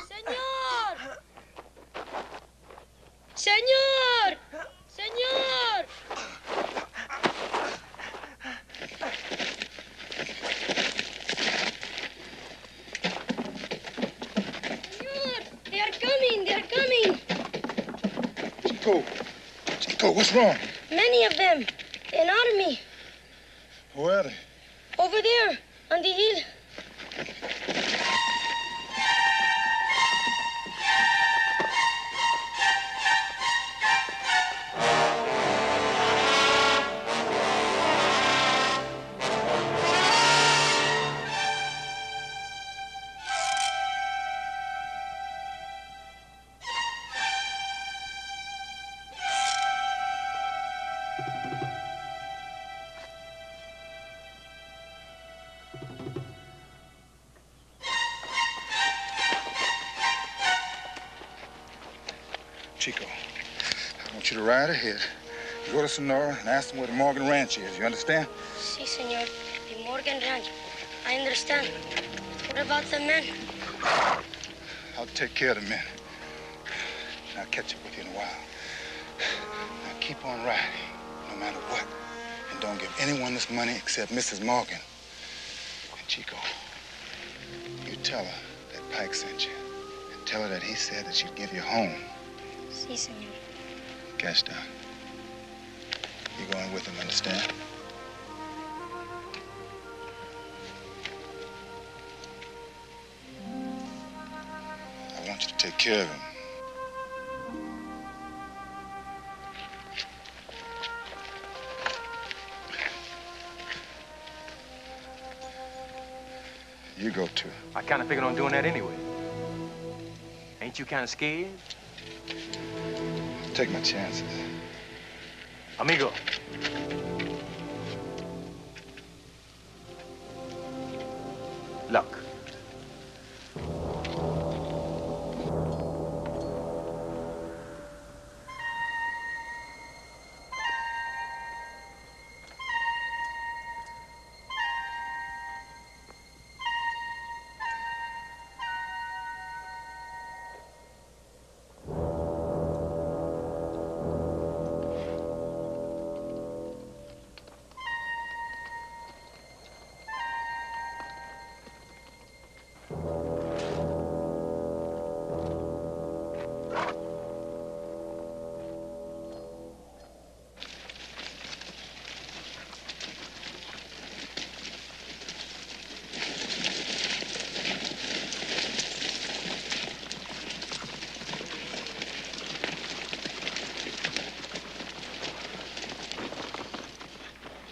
¡Señor! ¡Señor! Señor! They are coming! They are coming! Chico! Chico, what's wrong? Many of them. An army. Where are they? Over there, on the hill. Chico, I want you to ride ahead. You go to Sonora and ask them where the Morgan Ranch is. You understand? Si, senor. The Morgan Ranch. I understand. What about the men? I'll take care of the men. And I'll catch up with you in a while. Now keep on riding, no matter what. And don't give anyone this money except Mrs. Morgan. And Chico, you tell her that Pike sent you. And tell her that he said that she'd give you a home. Si, senor. Cash down. You're going with him, understand? I want you to take care of him. You go too. I kind of figured on doing that anyway. Ain't you kind of scared? Take my chances. Amigo. Luck.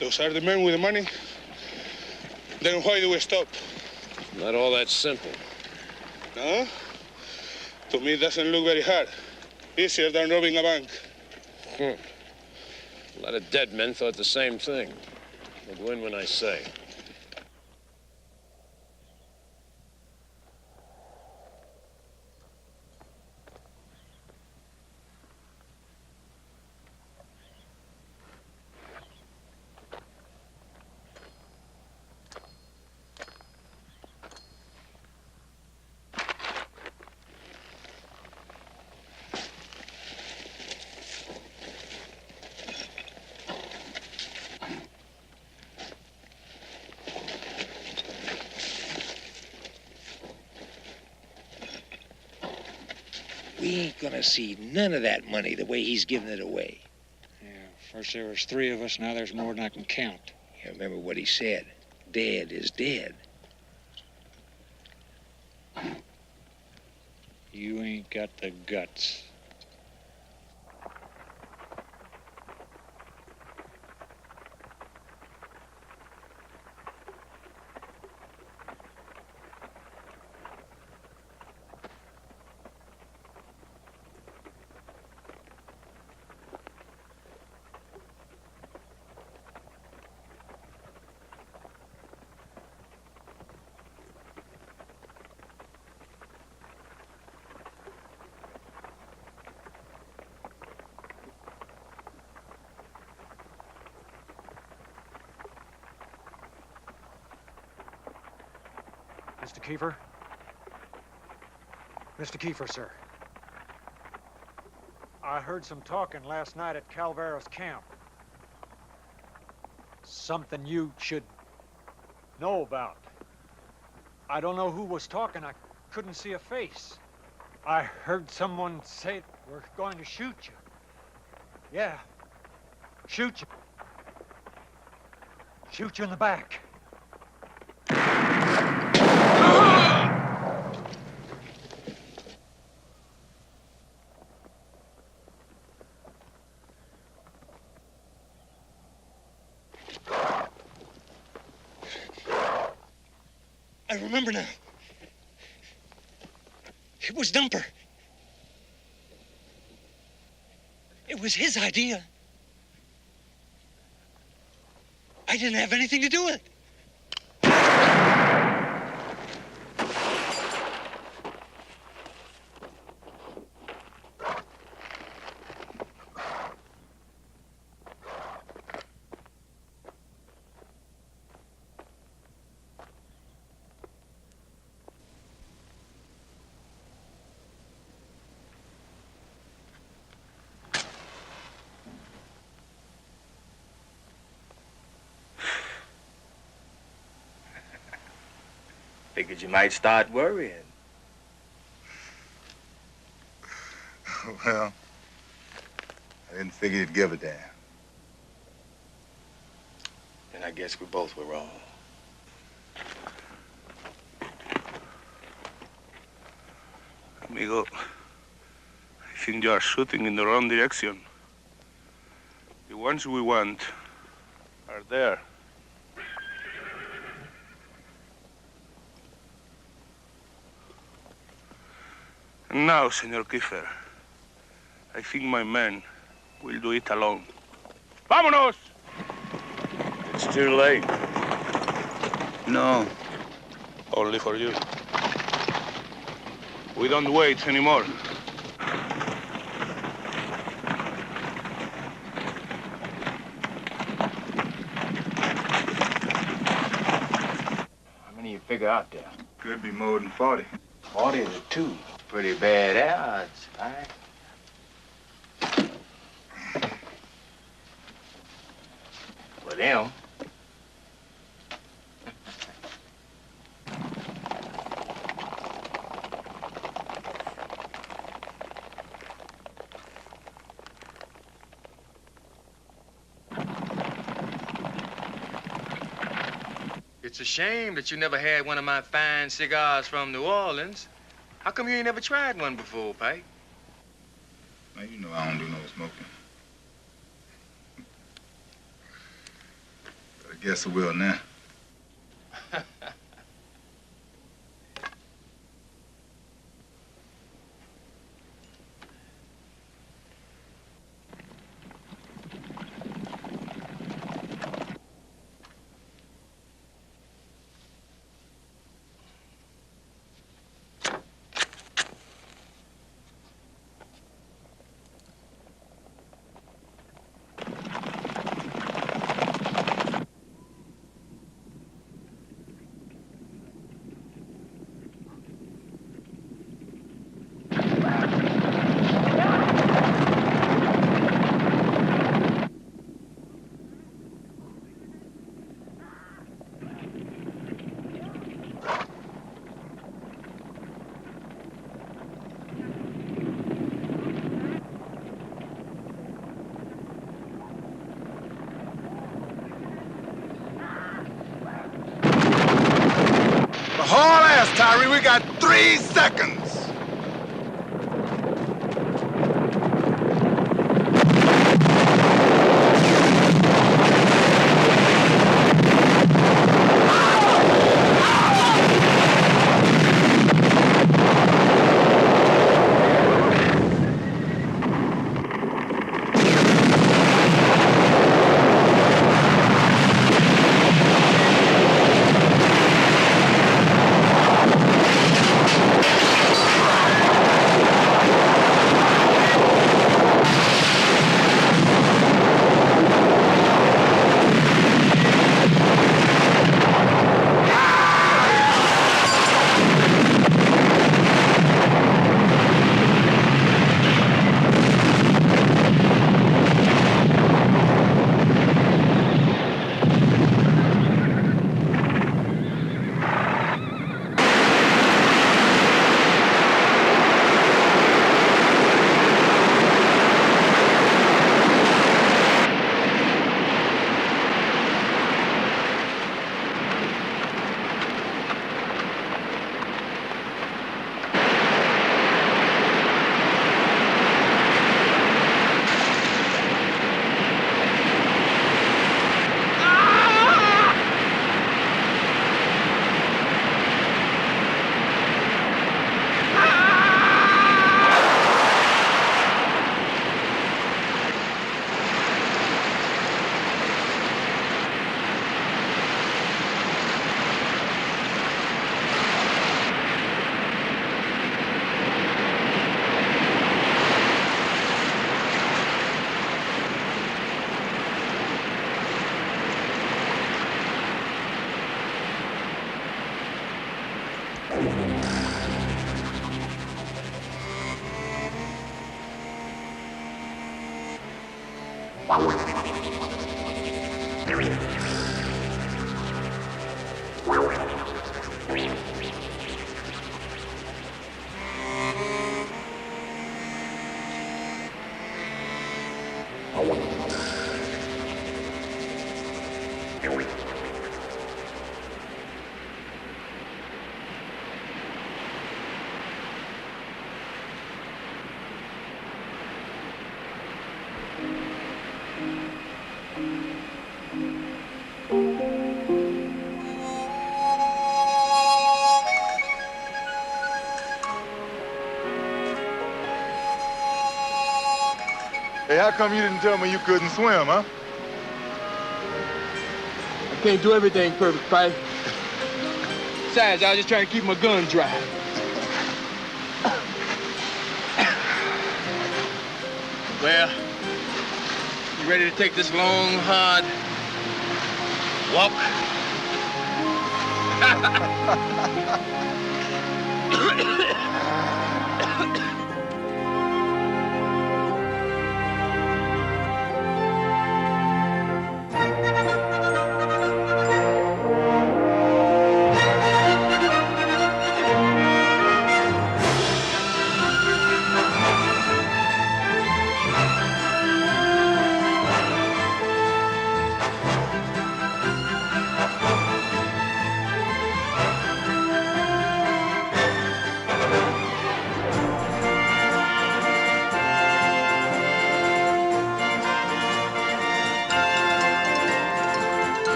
Those are the men with the money? Then why do we stop? Not all that simple. No? To me, it doesn't look very hard. Easier than robbing a bank. A lot of dead men thought the same thing. I'll go in when I say. We ain't gonna see none of that money the way he's giving it away. Yeah, first there was 3 of us, now there's more than I can count. Yeah, remember what he said. Dead is dead. You ain't got the guts. Mr. Kiefer? Mr. Kiefer, sir. I heard some talking last night at Calvera's camp. Something you should know about. I don't know who was talking. I couldn't see a face. I heard someone say we're going to shoot you. Yeah, shoot you. Shoot you in the back. I remember now. It was Dumper. It was his idea. I didn't have anything to do with it. Figured you might start worrying. Well, I didn't figure you'd give a damn. And I guess we both were wrong. Amigo, I think you are shooting in the wrong direction. The ones we want are there. And now, Senor Kiefer, I think my men will do it alone. Vámonos! It's too late. No. Only for you. We don't wait anymore. How many you figure out there? Could be more than 40. 40 to 2. Pretty bad odds, Pike. For them. It's a shame that you never had one of my fine cigars from New Orleans. How come you ain't never tried one before, Pike? Man, you know I don't do no smoking. But I guess I will now. Haul ass, Tyree. We got 3 seconds. Hey, how come you didn't tell me you couldn't swim, huh? I can't do everything perfect, Pike. Besides, I was just trying to keep my gun dry. Well, you ready to take this long, hard walk?